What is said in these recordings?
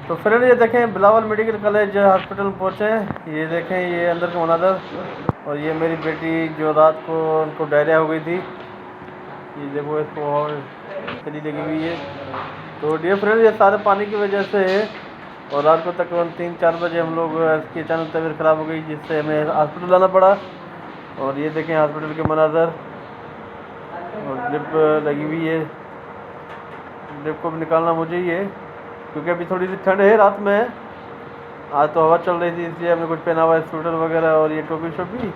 तो फ्रेंड ये देखें बिलावल मेडिकल कॉलेज हॉस्पिटल पहुँचे। ये देखें ये अंदर का मनाजर। और ये मेरी बेटी जो रात को उनको डायरिया हो गई थी, ये देखो इसको चली लगी हुई है। तो डियर फ्रेंड ये सारे पानी की वजह से है। और रात को तकरीबन 3-4 बजे हम लोग इसकी अचानक तबीयत ख़राब हो गई, जिससे हमें हॉस्पिटल लाना पड़ा। और ये देखें हॉस्पिटल के मनाजर। और ड्रिप लगी हुई है, ड्रिप को भी निकालना मुझे ही है क्योंकि अभी थोड़ी सी ठंड है रात में। आज तो हवा चल रही थी इसलिए हमने कुछ पहना हुआ है, स्वेटर वगैरह और ये टोपी शोपी।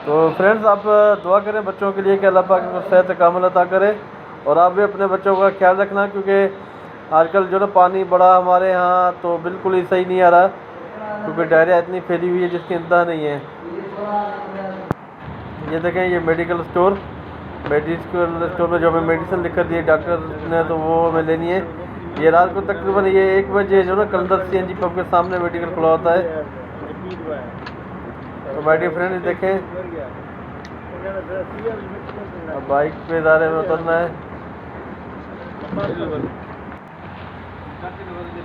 तो फ्रेंड्स आप दुआ करें बच्चों के लिए कि अल्लाह पाक उनको सेहत कामिल अता करे। और आप भी अपने बच्चों का ख्याल रखना क्योंकि आजकल जो ना पानी बड़ा हमारे यहाँ तो बिल्कुल ही सही नहीं आ रहा, क्योंकि डायरिया इतनी फैली हुई है जिसकी इंतहा नहीं है। ये देखें ये मेडिकल स्टोर में जो हमें मेडिसिन लिख कर दी है डॉक्टर ने, तो वो हमें लेनी है। ये रात को तकरीबन ये 1 बजे जो ना कलंदर CNG पंप के सामने मेडिकल खुला होता है। तो माय डियर फ्रेंड देखें अब बाइक पे दायरे में उतरना है।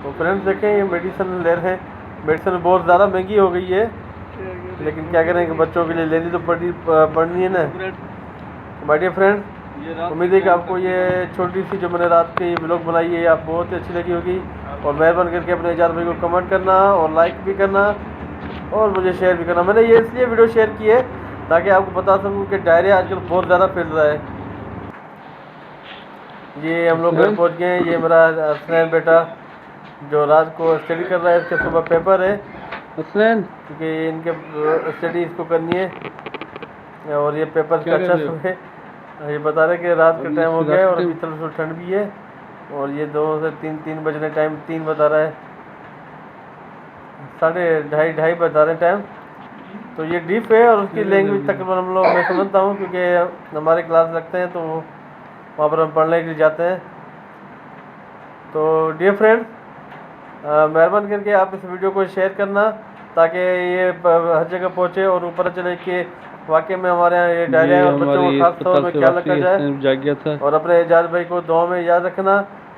तो फ्रेंड्स देखें ये मेडिसिन ले रहे हैं। मेडिसिन बहुत ज़्यादा महंगी हो गई है, लेकिन क्या करें कि बच्चों के लिए लेनी तो पड़नी है ना। माय डियर फ्रेंड उम्मीद है कि आपको ये छोटी सी जो मैंने रात की व्लॉग बनाई है आप बहुत ही अच्छी लगी होगी। और मेहरबान करके अपने इजाज़ भाई को कमेंट करना और लाइक भी करना और मुझे शेयर भी करना। मैंने ये इसलिए वीडियो शेयर की है ताकि आपको बता सकूं कि डायरिया आजकल बहुत ज़्यादा फैल रहा है। ये हम लोग घर पहुंच गए हैं। ये मेरा हसनैन बेटा जो रात को स्टडी कर रहा है, इसके सुबह पेपर है क्योंकि इनके स्टडी इसको करनी है। और ये पेपर का अच्छा समय ये बता रहे कि रात का टाइम हो गया है और अभी थोड़ी ठंड भी है। और ये 2 से 3 बजने टाइम 3 बता रहा है, 2:30 बता रहे हैं टाइम। तो ये डीप है और उसकी लैंग्वेज तकरीबन हम लोग मैं समझता हूँ क्योंकि हमारे क्लास लगते हैं तो वहाँ पर हम पढ़ने के लिए जाते हैं। तो डियर फ्रेंड मेहरबान करके आप इस वीडियो को शेयर करना ताकि ये हर जगह पहुँचे और ऊपर चले कि वाकई में हमारे यहाँ ये डायरिया और बच्चों को खास तौर में ख्याल रखा जाए। और अपने एजाज भाई को दुआ में याद रखना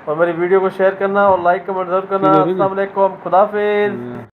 और मेरी वीडियो को शेयर करना और लाइक कमेंट जरूर करना। अस्सलाम वालेकुम, खुदा हाफिज़।